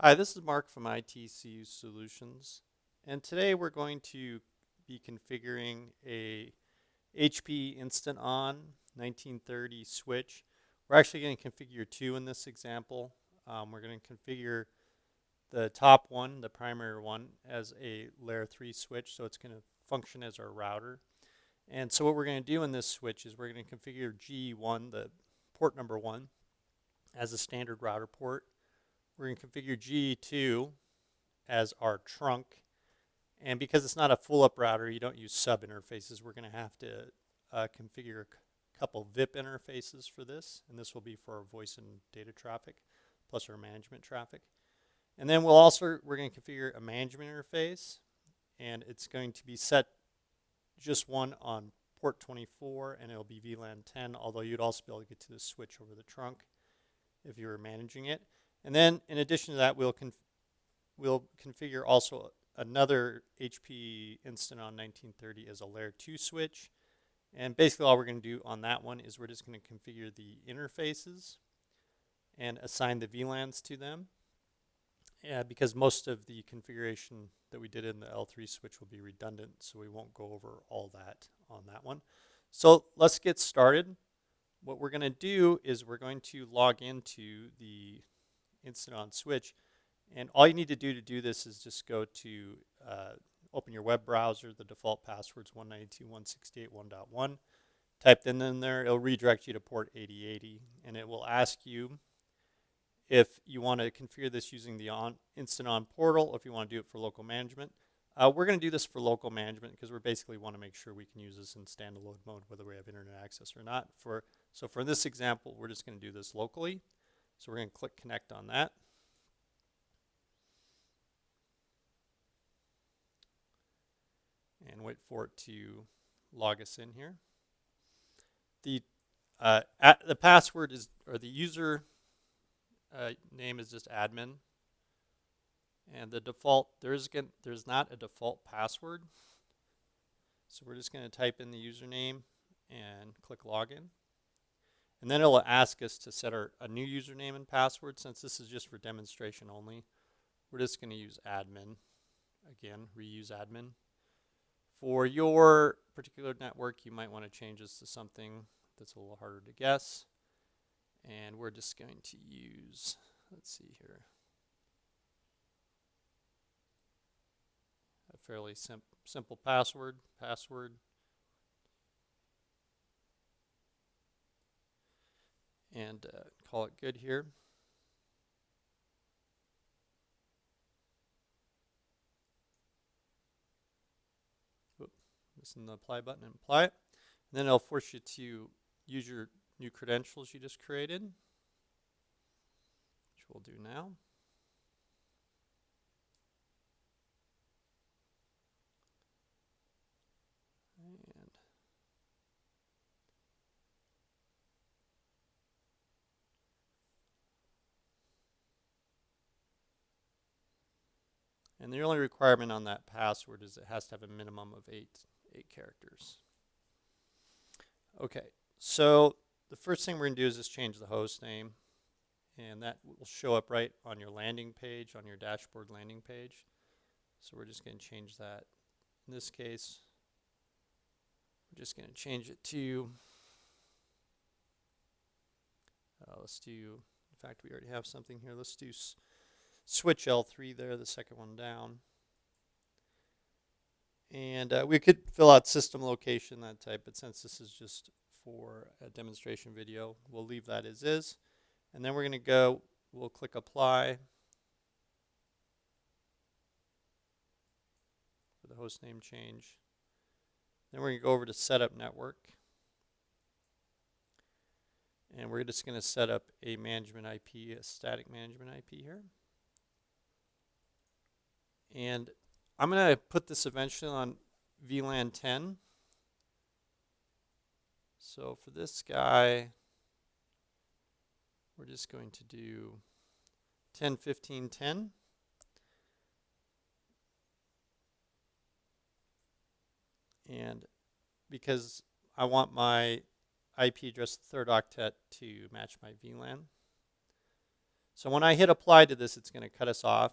Hi, this is Mark from ITCU Solutions, and today we're going to be configuring a HPE Instant On 1930 switch. We're actually going to configure two in this example. We're going to configure the top one, the primary one, as a layer 3 switch, so it's going to function as our router. And so what we're going to do in this switch is we're going to configure G1, the port number 1, as a standard router port. We're going to configure G2 as our trunk. And because it's not a full up router, you don't use sub interfaces. We're going to have to configure a couple VIP interfaces for this. And this will be for our voice and data traffic, plus our management traffic. And then we're going to configure a management interface. And it's going to be set just one on port 24, and it'll be VLAN 10, although you'd also be able to get to the switch over the trunk if you were managing it. And then in addition to that, we'll configure also another HPE Instant On 1930 as a layer 2 switch. And basically all we're going to do on that one is we're just going to configure the interfaces and assign the VLANs to them. Because most of the configuration that we did in the L3 switch will be redundant, so we won't go over all that on that one. So let's get started. What we're going to do is we're going to log into the Instant On switch, and all you need to do this is just go to open your web browser. The default password's 192.168.1.1. Type that in there. It'll redirect you to port 8080, and it will ask you if you want to configure this using the Instant On portal, or if you want to do it for local management. We're going to do this for local management because we basically want to make sure we can use this in standalone mode, whether we have internet access or not. So for this example, we're just going to do this locally. So we're going to click connect on that. And wait for it to log us in here. The password is, or the user name is just admin, and the default there's not a default password, so we're just going to type in the username and click login, and then it'll ask us to set a new username and password. Since this is just for demonstration only, we're just going to use admin again, reuse admin. For your particular network, you might want to change this to something that's a little harder to guess. And we're just going to use, let's see here, a fairly simple password, and call it good here. Missing the apply button, and apply it. And then it'll force you to use your new credentials you just created, which we'll do now. And the only requirement on that password is it has to have a minimum of eight characters. Okay, so the first thing we're going to do is just change the host name, and that will show up right on your landing page, on your dashboard landing page. So we're just going to change that. In this case, we're just going to change it to, let's do, in fact, we already have something here. Let's do switch L3 there, the second one down. And we could fill out system location, that type, but since this is just for a demonstration video, we'll leave that as is. And then we're going to go, we'll click apply for the host name change. Then we're going to go over to setup network. And we're just going to set up a management IP, a static management IP here. And I'm going to put this eventually on VLAN 10. So for this guy, we're just going to do 10, 15, 10. And because I want my IP address, the third octet, to match my VLAN. So when I hit apply to this, it's going to cut us off.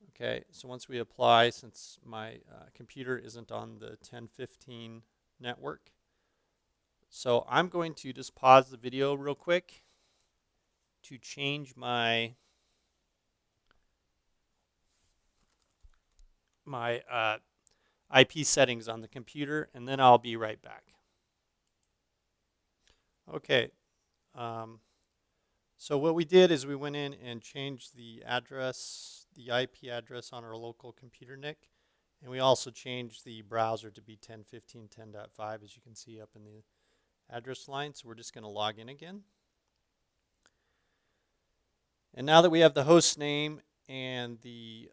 Okay, so once we apply, since my computer isn't on the 1015 network, so I'm going to just pause the video real quick to change my IP settings on the computer, and then I'll be right back. Okay, so what we did is we went in and changed the address, the IP address on our local computer NIC, and we also changed the browser to be 10.15.10.5, as you can see up in the address line. So we're just going to log in again. And now that we have the host name and the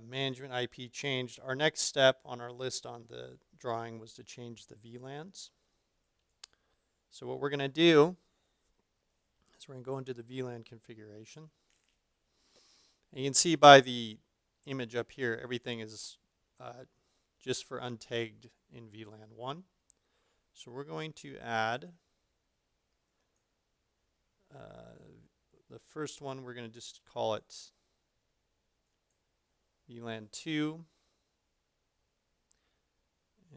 management IP changed, our next step on our list on the drawing was to change the VLANs. So what we're going to do is we're going to go into the VLAN configuration. And you can see by the image up here, everything is just for untagged in VLAN 1. So we're going to add the first one, we're going to just call it VLAN 2.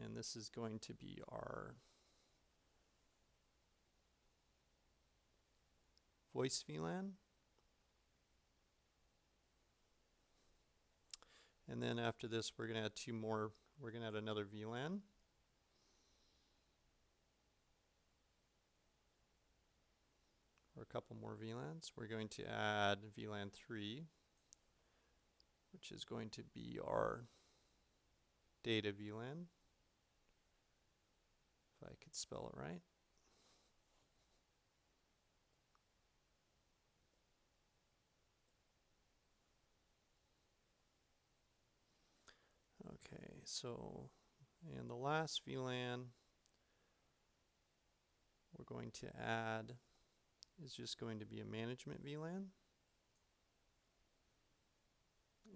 And this is going to be our voice VLAN. And then after this, we're going to add two more. We're going to add another VLAN. Or a couple more VLANs. We're going to add VLAN 3, which is going to be our data VLAN. If I could spell it right. Okay, so, and the last VLAN we're going to add is just going to be a management VLAN.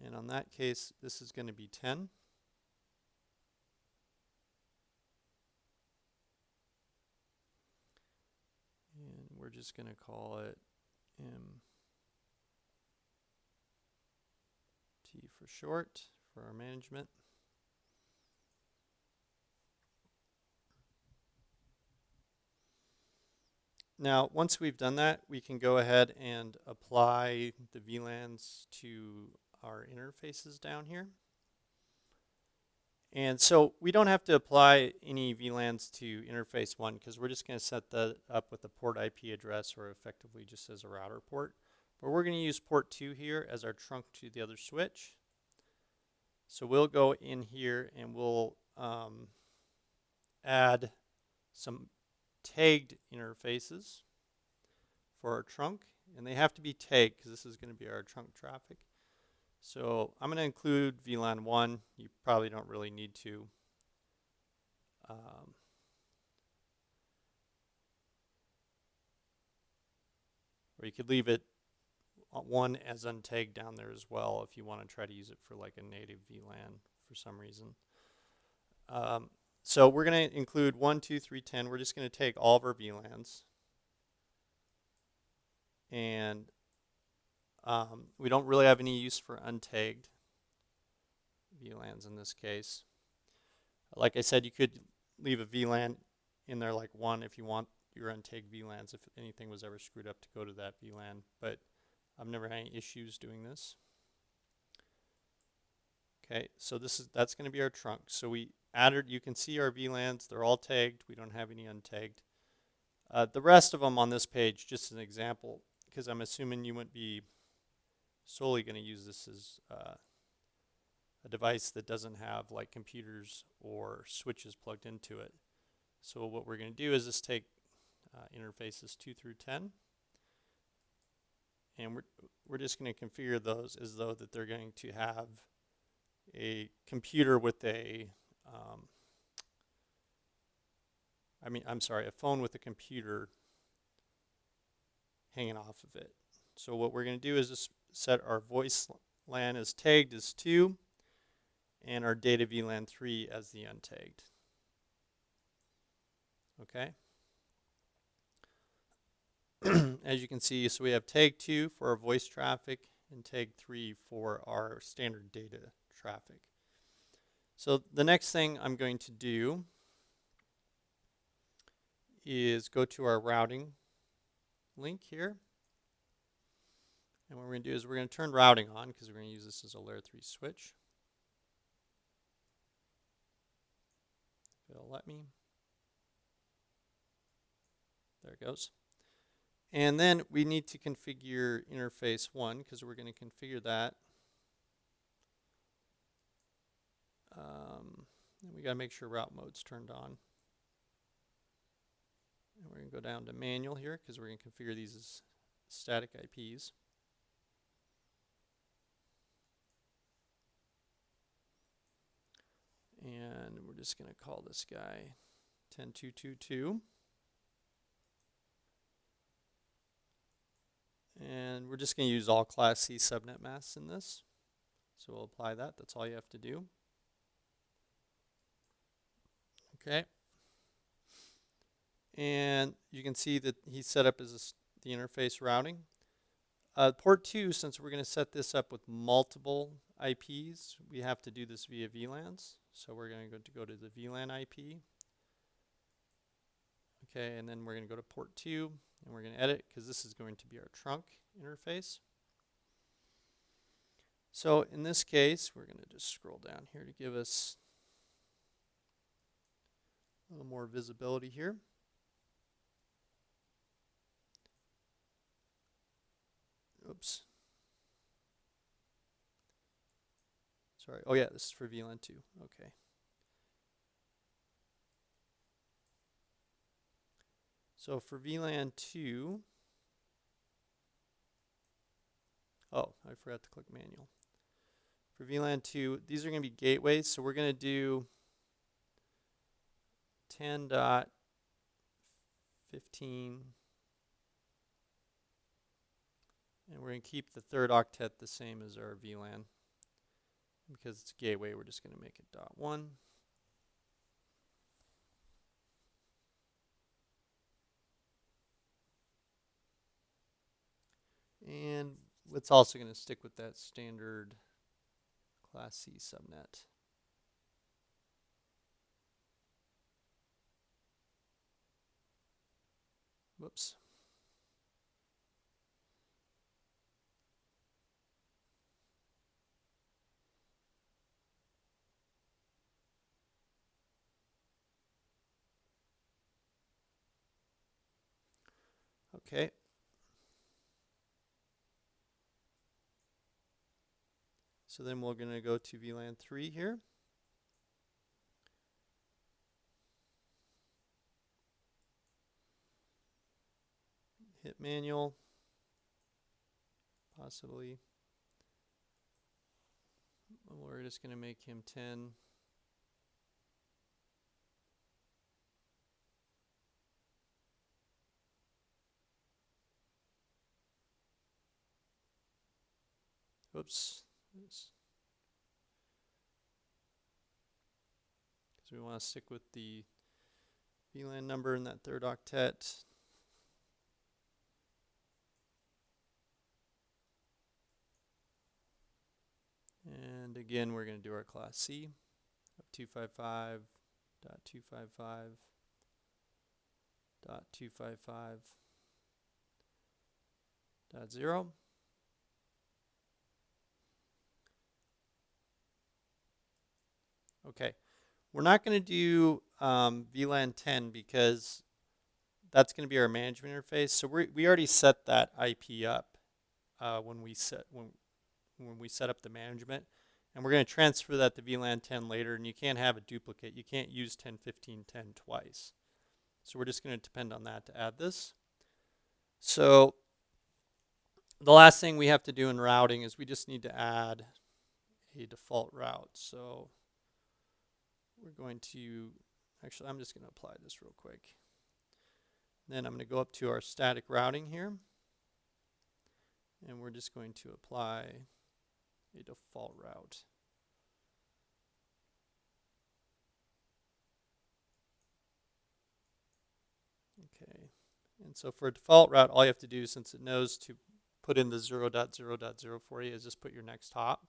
And on that case, this is going to be 10. And we're just going to call it MT for short for our management. Now, once we've done that, we can go ahead and apply the VLANs to our interfaces down here. And so we don't have to apply any VLANs to interface 1 because we're just going to set that up with a port IP address or effectively just as a router port. But we're going to use port 2 here as our trunk to the other switch. So we'll go in here and we'll add some tagged interfaces for our trunk, and they have to be tagged because this is going to be our trunk traffic. So I'm going to include VLAN 1. You probably don't really need to. Or you could leave it 1 as untagged down there as well if you want to try to use it for like a native VLAN for some reason. So we're going to include 1, 2, 3, 10. We're just going to take all of our VLANs. And we don't really have any use for untagged VLANs in this case. Like I said, you could leave a VLAN in there like 1 if you want your untagged VLANs, if anything was ever screwed up to go to that VLAN. But I've never had any issues doing this. Okay, so that's going to be our trunk. So we added, you can see our VLANs, they're all tagged. We don't have any untagged. The rest of them on this page, just as an example, because I'm assuming you wouldn't be solely going to use this as a device that doesn't have like computers or switches plugged into it. So what we're going to do is just take interfaces 2 through 10, and we're just going to configure those as though that they're going to have a computer with a a phone with a computer hanging off of it. So what we're going to do is just set our voice LAN as tagged as 2 and our data VLAN 3 as the untagged. Okay. as you can see, so we have tag 2 for our voice traffic and tag 3 for our standard data traffic. So the next thing I'm going to do is go to our routing link here. And what we're going to do is we're going to turn routing on because we're going to use this as a layer 3 switch. If it'll let me. There it goes. And then we need to configure interface 1 because we're going to configure that. And we got to make sure route mode's turned on. And we're going to go down to manual here because we're going to configure these as static IPs. And we're just going to call this guy 10222. And we're just going to use all Class C subnet masks in this. So we'll apply that. That's all you have to do. Okay. And you can see that he's set up as the interface routing. Port 2, since we're going to set this up with multiple IPs, we have to do this via VLANs. So we're going to go to the VLAN IP. Okay, and then we're going to go to port 2, and we're going to edit because this is going to be our trunk interface. So in this case, we're going to just scroll down here to give us a little more visibility here. Oops. Sorry. Oh yeah, this is for VLAN 2. Okay. So for VLAN 2, oh, I forgot to click manual. For VLAN 2, these are going to be gateways, so we're going to do 10.15, and we're going to keep the third octet the same as our VLAN. Because it's a gateway, we're just going to make it .1. And it's also going to stick with that standard Class C subnet. Whoops. Okay. So then we're going to go to VLAN 3 here. Hit manual, possibly. We're just going to make him 10. Oops. Because we want to stick with the VLAN number in that third octet. And again, we're going to do our Class C of 255.255.255.0. Okay, we're not going to do VLAN 10 because that's going to be our management interface. So we already set that IP up when we set up the management, and we're going to transfer that to VLAN 10 later. And you can't have a duplicate. You can't use 10, 15, 10 twice. So we're just going to depend on that to add this. So the last thing we have to do in routing is we just need to add a default route. So we're going to, actually, I'm just going to apply this real quick. Then I'm going to go up to our static routing here. And we're just going to apply a default route. Okay. And so for a default route, all you have to do, since it knows to put in the 0.0.0 for you, is just put your next hop,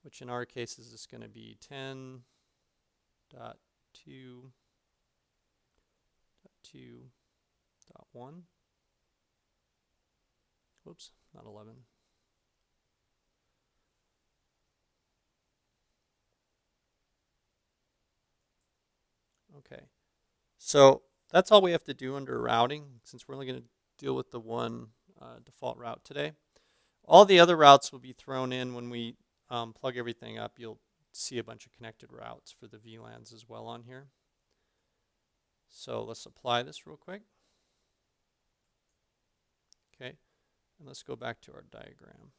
which in our case is just going to be 10.2.2.1. Whoops, not 11. Okay, so that's all we have to do under routing, since we're only going to deal with the one default route today. All the other routes will be thrown in when we plug everything up. You'll see a bunch of connected routes for the VLANs as well on here. So let's apply this real quick. Okay, and let's go back to our diagram.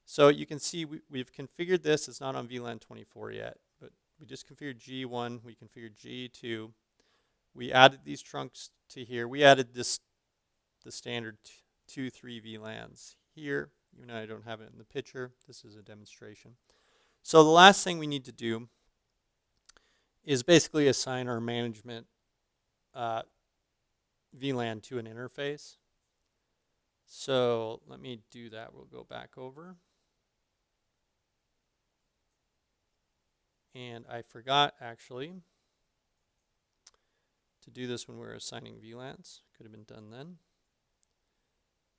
So you can see we've configured this. It's not on VLAN 24 yet, but we just configured G1. We configured G2. We added these trunks to here. We added the standard 2-3 VLANs here. Even though I don't have it in the picture, this is a demonstration. So the last thing we need to do is basically assign our management VLAN to an interface. So let me do that. We'll go back over. And I forgot actually to do this when we were assigning VLANs. Could have been done then.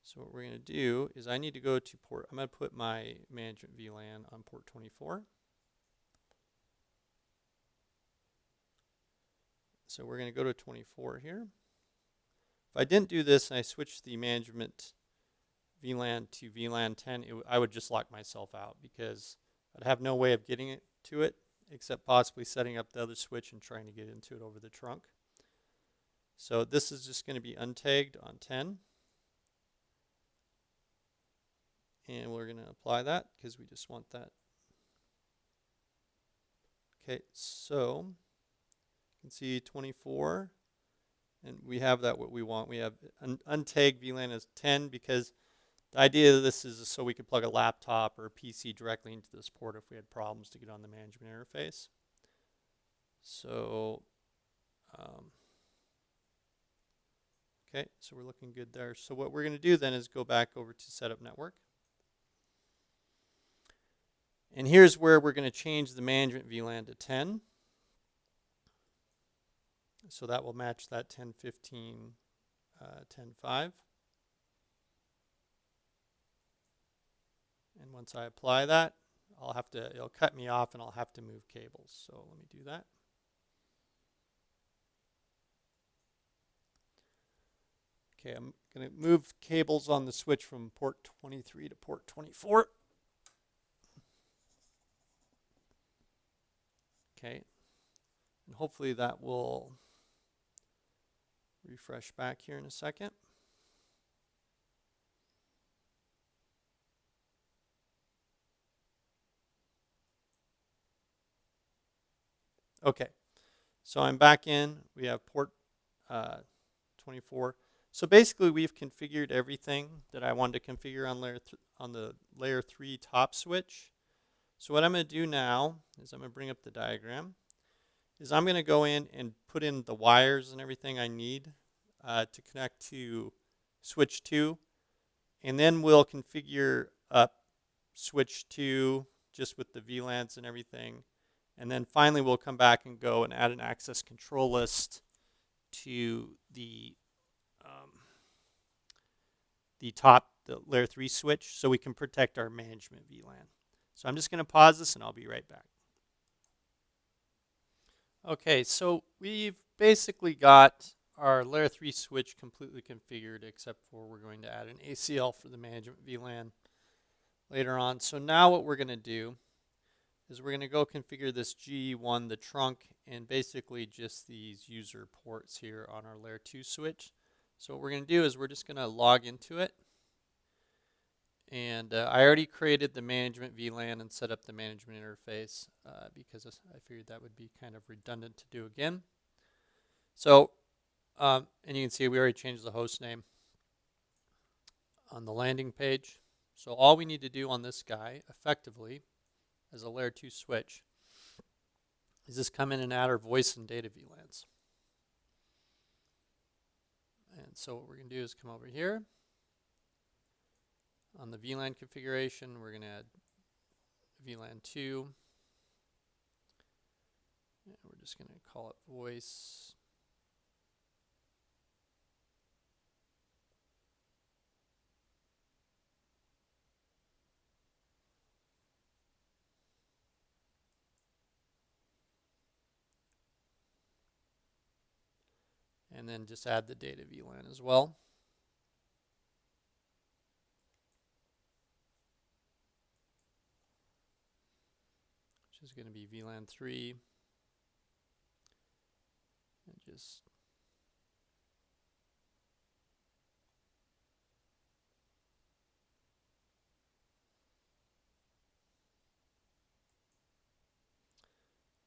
So what we're going to do is I need to go to port. I'm going to put my management VLAN on port 24. So we're going to go to 24 here. If I didn't do this and I switched the management VLAN to VLAN 10, I would just lock myself out because I'd have no way of getting it to it except possibly setting up the other switch and trying to get into it over the trunk. So this is just going to be untagged on 10. And we're going to apply that because we just want that. Okay, so you can see 24. And we have that what we want. We have untagged VLAN as 10 because the idea of this is so we could plug a laptop or a PC directly into this port if we had problems to get on the management interface. So, okay, so we're looking good there. So what we're going to do then is go back over to setup network. And here's where we're going to change the management VLAN to 10. So that will match that 10.15, 10.5. And once I apply that, it'll cut me off and I'll have to move cables. So let me do that. Okay, I'm going to move cables on the switch from port 23 to port 24. Okay, and hopefully that will refresh back here in a second. Okay, so I'm back in. We have port 24. So basically, we've configured everything that I wanted to configure on the layer 3 top switch. So what I'm going to do now is I'm going to bring up the diagram. I'm going to go in and put in the wires and everything I need to connect to switch 2, and then we'll configure up switch 2 just with the VLANs and everything. And then finally, we'll come back and go and add an access control list to the layer 3 switch so we can protect our management VLAN. So I'm just going to pause this and I'll be right back. Okay, so we've basically got our layer 3 switch completely configured except for we're going to add an ACL for the management VLAN later on. So now what we're going to do is we're going to go configure this G1, the trunk, and basically just these user ports here on our layer 2 switch. So what we're going to do is we're just going to log into it. And I already created the management VLAN and set up the management interface because I figured that would be kind of redundant to do again. So, and you can see we already changed the host name on the landing page. So all we need to do on this guy effectively as a layer 2 switch is just come in and add our voice and data VLANs. And so what we're going to do is come over here. On the VLAN configuration, we're going to add VLAN 2. And we're just going to call it voice. And then just add the data VLAN as well. Which is going to be VLAN 3. And just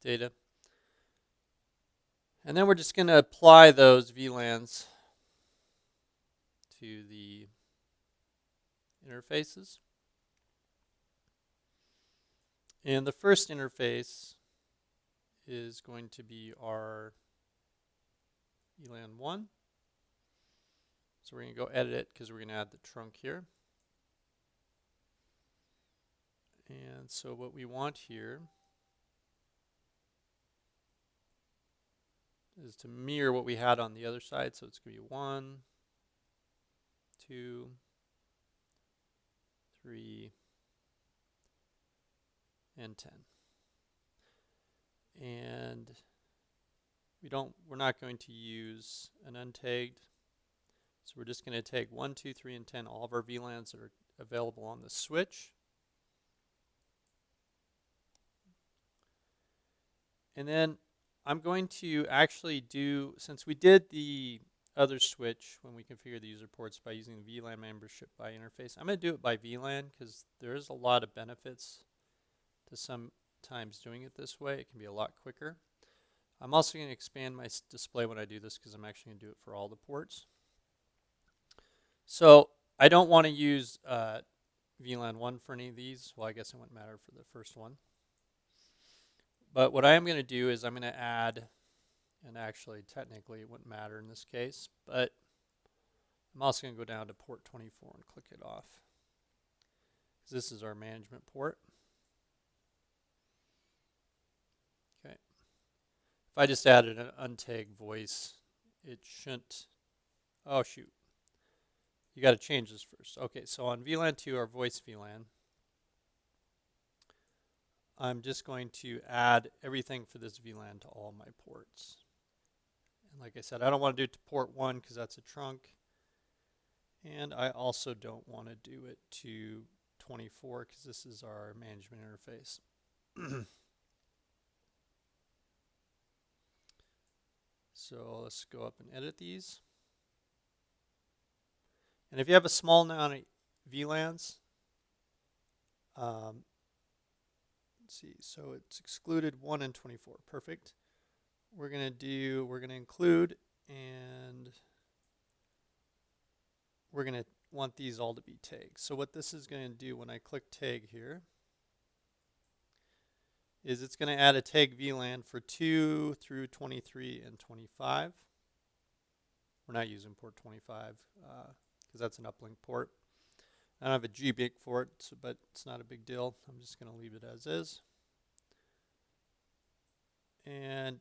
data. And then we're just going to apply those VLANs to the interfaces. And the first interface is going to be our VLAN 1. So we're going to go edit it because we're going to add the trunk here. And so what we want here is to mirror what we had on the other side. So it's going to be 1, 2, 3, and 10. And we're not going to use an untagged. So we're just going to take 1, 2, 3, and 10, all of our VLANs that are available on the switch. And then I'm going to actually do, since we did the other switch when we configured the user ports by using the VLAN membership by interface, I'm going to do it by VLAN because there is a lot of benefits to sometimes doing it this way. It can be a lot quicker. I'm also going to expand my display when I do this because I'm actually going to do it for all the ports. So I don't want to use VLAN 1 for any of these. Well, I guess it wouldn't matter for the first one. But what I am going to do is I'm going to add, and actually technically it wouldn't matter in this case, but I'm also going to go down to port 24 and click it off. This is our management port. Okay. If I just added an untagged voice, it shouldn't, oh shoot. You got to change this first. Okay, so on VLAN 2, our voice VLAN, I'm just going to add everything for this VLAN to all my ports. And like I said, I don't want to do it to port 1 because that's a trunk. And I also don't want to do it to 24 because this is our management interface. So let's go up and edit these. And if you have a small amount of VLANs, let's see, so it's excluded 1 and 24. Perfect. We're going to include, and we're going to want these all to be tagged. So what this is going to do when I click tag here is it's going to add a tag VLAN for 2 through 23 and 25. We're not using port 25 because that's an uplink port. I don't have a GBIC for it, so, but it's not a big deal. I'm just going to leave it as is. And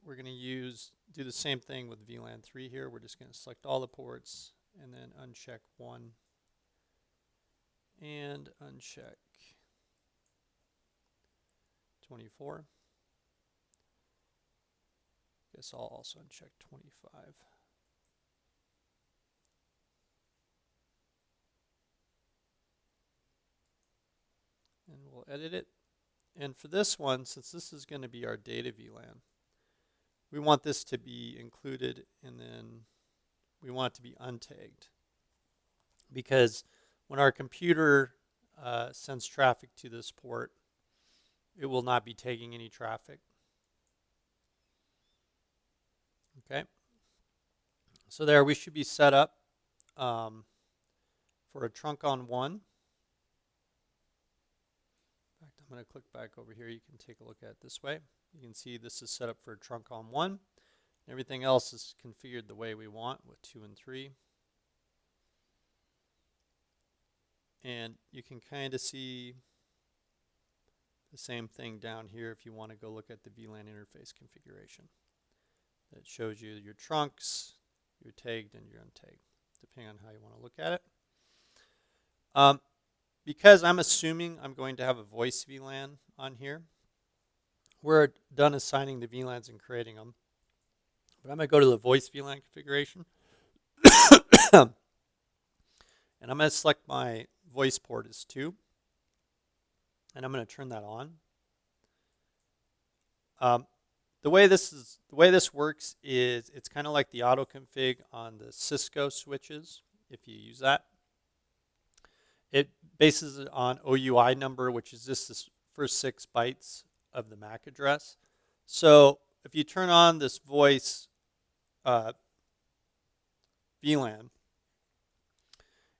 we're going to do the same thing with VLAN 3 here. We're just going to select all the ports and then uncheck 1 and uncheck 24. Guess I'll also uncheck 25. And we'll edit it. And for this one, since this is going to be our data VLAN, we want this to be included, and then we want it to be untagged. Because when our computer sends traffic to this port, it will not be taking any traffic. Okay. So there we should be set up for a trunk on 1. In fact, I'm going to click back over here. You can take a look at it this way. You can see this is set up for a trunk on 1. Everything else is configured the way we want with 2 and 3. And you can kind of see the same thing down here if you want to go look at the VLAN interface configuration. That shows you your trunks, your tagged and your untagged, depending on how you want to look at it. Because I'm assuming I'm going to have a voice VLAN on here, we're done assigning the VLANs and creating them. But I'm going to go to the voice VLAN configuration. And I'm going to select my voice port as 2. And I'm going to turn that on. The way this works is it's kind of like the auto config on the Cisco switches, if you use that. It bases it on OUI number, which is just the first 6 bytes of the MAC address. So if you turn on this voice VLAN,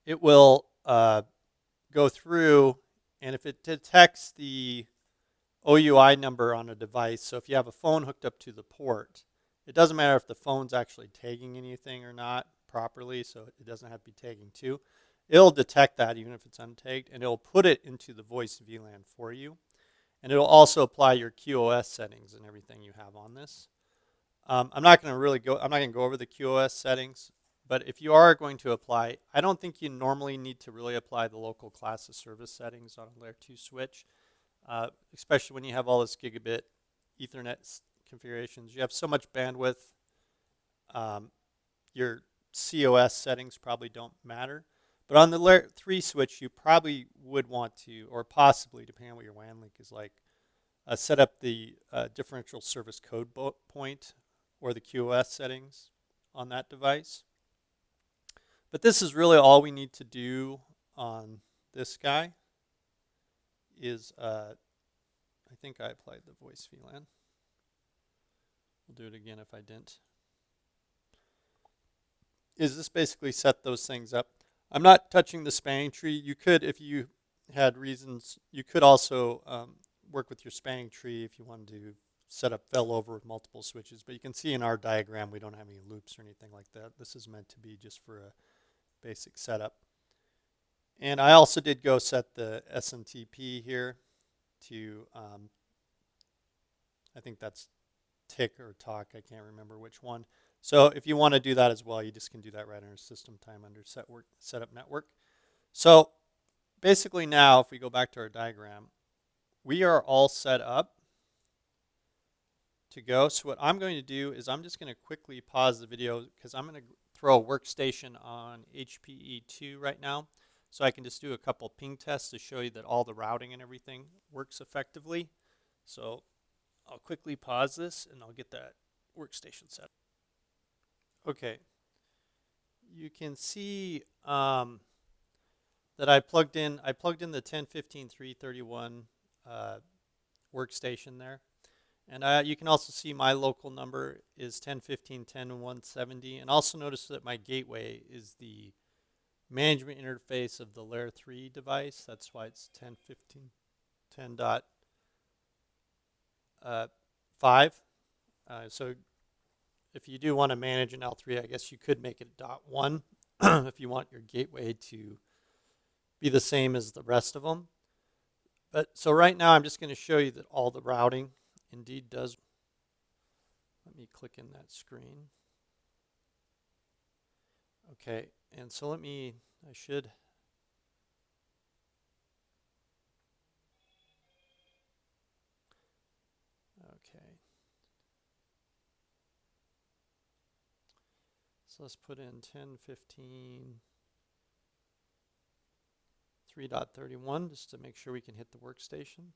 it will go through, and if it detects the OUI number on a device, so if you have a phone hooked up to the port, it doesn't matter if the phone's actually tagging anything or not properly, so it doesn't have to be tagging 2. It'll detect that even if it's untagged, and it'll put it into the voice VLAN for you. And it'll also apply your QoS settings and everything you have on this. I'm not going to go over the QoS settings, but if you are going to apply, I don't think you normally need to really apply the local class of service settings on a layer 2 switch, especially when you have all this gigabit Ethernet configurations. You have so much bandwidth. Your COS settings probably don't matter. But on the layer 3 switch, you probably would want to, or possibly, depending on what your WAN link is like, set up the differential service code point or the QoS settings on that device. But this is really all we need to do on this guy is, I think I applied the voice VLAN. We'll do it again if I didn't. Is this basically set those things up? I'm not touching the spanning tree. You could, if you had reasons, you could also work with your spanning tree if you wanted to set up failover with multiple switches. But you can see in our diagram we don't have any loops or anything like that. This is meant to be just for a basic setup. And I also did go set the SMTP here to, I think that's tick or talk. I can't remember which one. So if you want to do that as well, you just can do that right under system time under setup network. So basically now, if we go back to our diagram, we are all set up to go. So what I'm going to do is I'm just going to quickly pause the video because I'm going to throw a workstation on HPE 2 right now. So I can just do a couple ping tests to show you that all the routing and everything works effectively. So I'll quickly pause this and I'll get that workstation set up. Okay, you can see that I plugged in the 1015.331 workstation there. And you can also see my local number is 1015.10.170. And also notice that my gateway is the management interface of the layer 3 device. That's why it's 10.15.10.5. So if you do want to manage an L3, I guess you could make it .1 if you want your gateway to be the same as the rest of them. But so right now I'm just going to show you that all the routing indeed does. Let me click in that screen. Okay, and so I should. Okay. So let's put in 10.15. 3.31 just to make sure we can hit the workstation.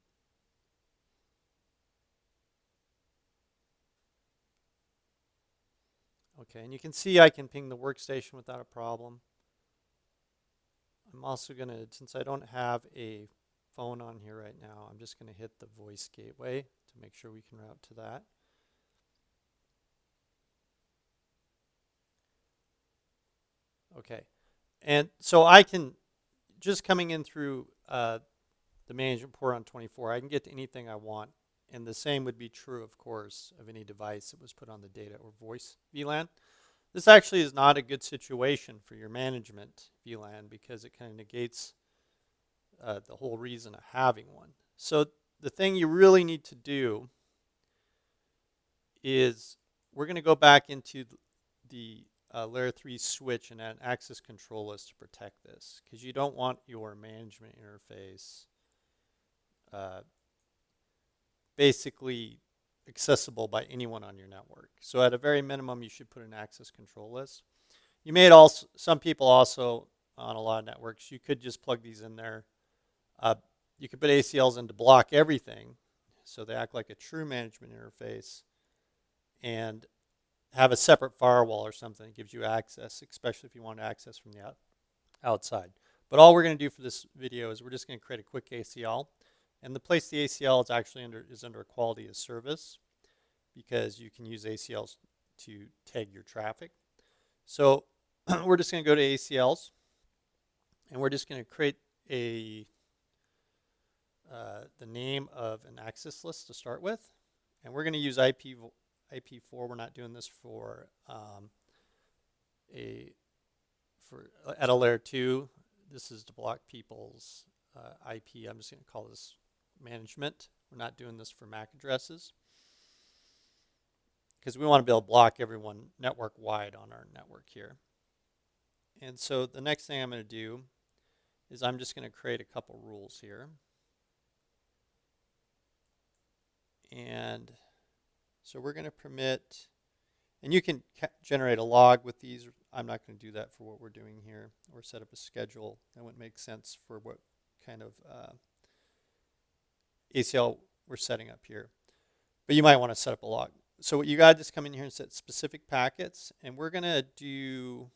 Okay, and you can see I can ping the workstation without a problem. I'm also going to, since I don't have a phone on here right now, I'm just going to hit the voice gateway to make sure we can route to that. Okay, and so I can, just coming in through the management port on 24, I can get to anything I want And the same would be true, of course, of any device that was put on the data or voice VLAN. This actually is not a good situation for your management VLAN because it kind of negates the whole reason of having one. So the thing you really need to do is we're going to go back into the layer 3 switch and add an access control list to protect this, because you don't want your management interface basically accessible by anyone on your network. So at a very minimum, you should put an access control list. You may also, some people also on a lot of networks, you could just plug these in there. You could put ACLs in to block everything, so they act like a true management interface, and have a separate firewall or something that gives you access, especially if you want to access from the outside. But all we're going to do for this video is we're just going to create a quick ACL. And the place the ACL is actually under quality of service, because you can use ACLs to tag your traffic. So we're just going to go to ACLs, and we're just going to create the name of an access list to start with. And we're going to use IP4. We're not doing this for at a layer 2. This is to block people's IP. I'm just going to call this management. We're not doing this for MAC addresses, because we want to be able to block everyone network wide on our network here. And so the next thing I'm going to do is I'm just going to create a couple rules here. And so we're going to permit, and you can generate a log with these. I'm not going to do that for what we're doing here, or set up a schedule. That wouldn't make sense for what kind of ACL we're setting up here. But you might want to set up a log. So what you got to just come in here and set specific packets, and we're going to do,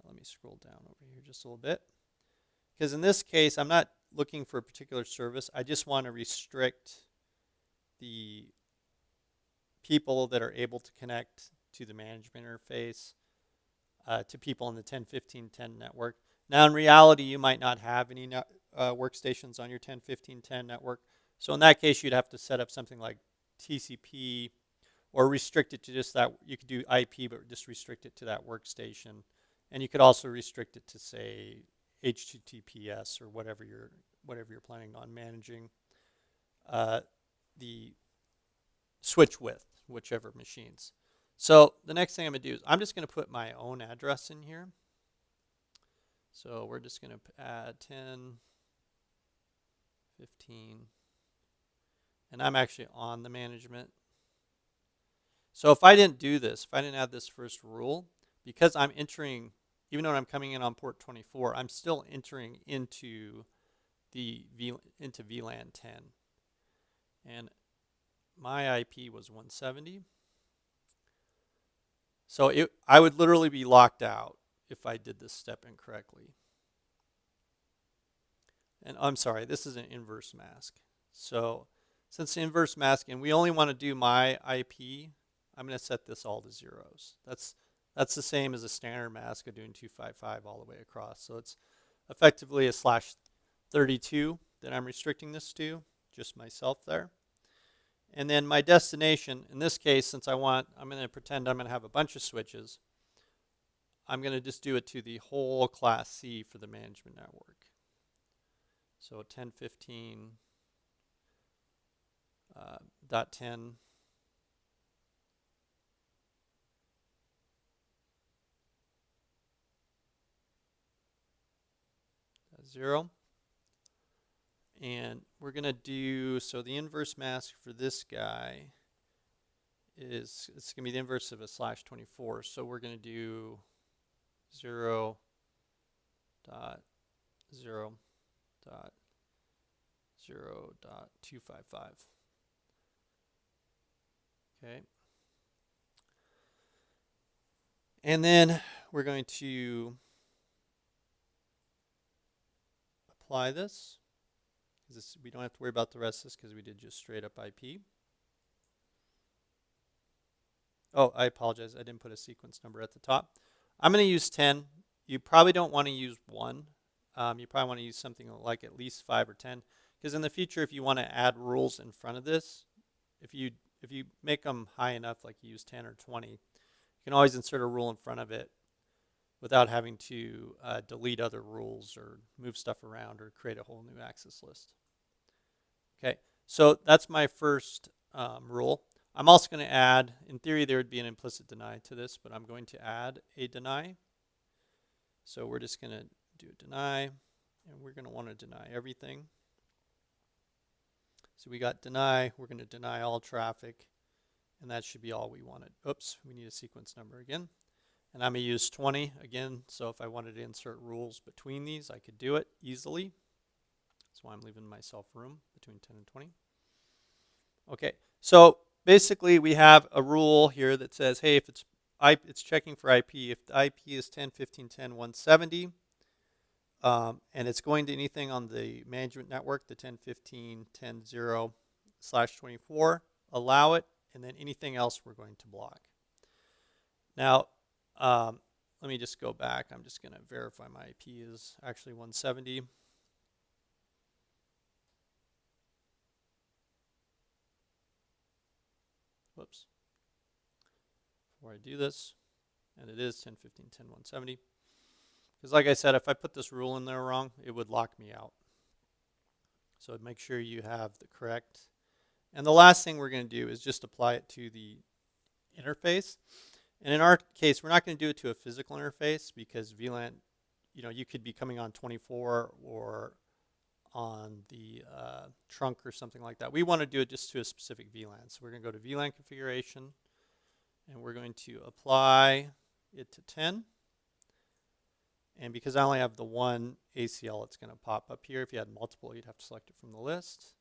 let me scroll down over here just a little bit, because in this case I'm not looking for a particular service. I just want to restrict the people that are able to connect to the management interface to people in the 10.15.10 network. Now in reality, you might not have any workstations on your 10.15.10 network. So in that case, you'd have to set up something like TCP, or restrict it to just that. You could do IP, but just restrict it to that workstation. And you could also restrict it to, say, HTTPS or whatever you're planning on managing the switch with, whichever machines. So the next thing I'm going to do is I'm just going to put my own address in here. So we're just going to add 10, 15, and I'm actually on the management. So if I didn't do this, if I didn't add this first rule, because I'm entering, even though I'm coming in on port 24, I'm still entering into VLAN 10. And my IP was 170. So I would literally be locked out if I did this step incorrectly. And I'm sorry, this is an inverse mask. So since inverse mask, and we only want to do my IP, I'm going to set this all to zeros. That's the same as a standard mask of doing 255 all the way across. So it's effectively a /32 that I'm restricting this to, just myself there. And then my destination, in this case, since I'm going to pretend I'm going to have a bunch of switches, I'm going to just do it to the whole class C for the management network. So 10.15.10 0. And we're going to do, so the inverse mask for this guy is, it's going to be the inverse of a /24. So we're going to do 0.0.0.255. Okay. And then we're going to apply this. We don't have to worry about the rest of this because we did just straight up IP. Oh, I apologize. I didn't put a sequence number at the top. I'm going to use 10. You probably don't want to use 1. You probably want to use something like at least 5 or 10, Because in the future, if you want to add rules in front of this, if you make them high enough, like you use 10 or 20, you can always insert a rule in front of it without having to delete other rules or move stuff around or create a whole new access list. Okay, so that's my first rule. I'm also going to add, in theory there would be an implicit deny to this, but I'm going to add a deny. So we're just going to do a deny, and we're going to want to deny everything. So we got deny, we're going to deny all traffic, and that should be all we wanted. Oops, we need a sequence number again. And I'm going to use 20 again, so if I wanted to insert rules between these, I could do it easily. That's why I'm leaving myself room between 10 and 20. Okay, so basically we have a rule here that says, hey, if it's checking for IP. If the IP is 10.15.10.170, and it's going to anything on the management network, the 10.15.10.0/24, allow it, and then anything else we're going to block. Now, let me just go back. I'm just going to verify my IP is actually 170. Whoops. Before I do this, and it is 10.15.10.170. Because like I said, if I put this rule in there wrong, it would lock me out. So make sure you have the correct. And the last thing we're going to do is just apply it to the interface. And in our case, we're not going to do it to a physical interface because VLAN, you could be coming on 24 or on the trunk or something like that. We want to do it just to a specific VLAN. So we're going to go to VLAN configuration, and we're going to apply it to 10. And because I only have the one ACL, it's going to pop up here. If you had multiple, you'd have to select it from the list.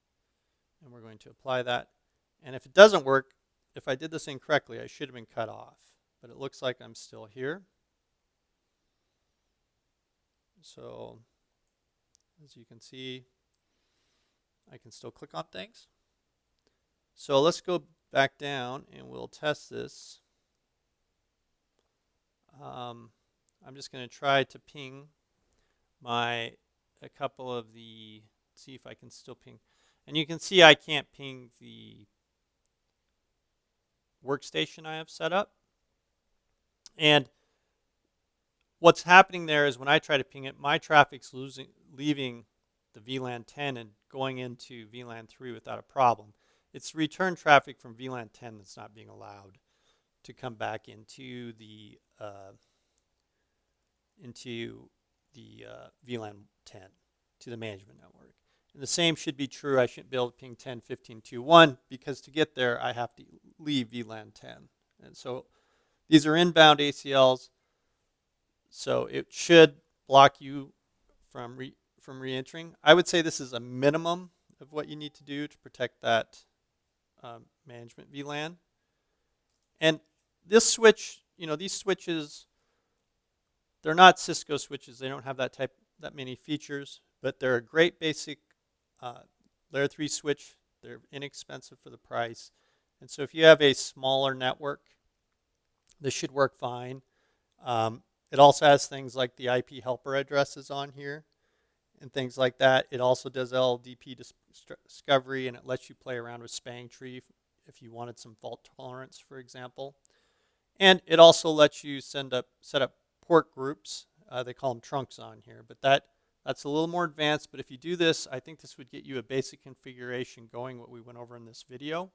And we're going to apply that. And if it doesn't work, if I did this incorrectly, I should have been cut off. But it looks like I'm still here. So as you can see, I can still click on things. So let's go back down and we'll test this. I'm just going to try to ping a couple of the, see if I can still ping. And you can see I can't ping the workstation I have set up. And what's happening there is when I try to ping it, my traffic's leaving the VLAN 10 and going into VLAN 3 without a problem. It's return traffic from VLAN 10 that's not being allowed to come back into the VLAN 10 to the management network. And the same should be true. I shouldn't be able to ping 10.15.2.1 because to get there I have to leave VLAN 10. And so these are inbound ACLs, so it should block you from re-entering. I would say this is a minimum of what you need to do to protect that management VLAN. And this switch, these switches, they're not Cisco switches. They don't have that many features, but they're a great basic layer 3 switch. They're inexpensive for the price. And so if you have a smaller network, this should work fine. It also has things like the IP helper addresses on here and things like that. It also does LDP discovery, and it lets you play around with Spang tree if you wanted some fault tolerance, for example. And it also lets you set up port groups. They call them trunks on here, but that's a little more advanced. But if you do this, I think this would get you a basic configuration going, what we went over in this video.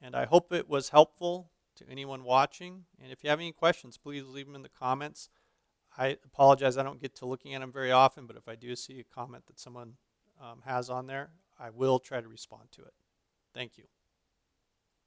And I hope it was helpful to anyone watching. And if you have any questions, please leave them in the comments. I apologize, I don't get to looking at them very often, but if I do see a comment that someone has on there, I will try to respond to it. Thank you.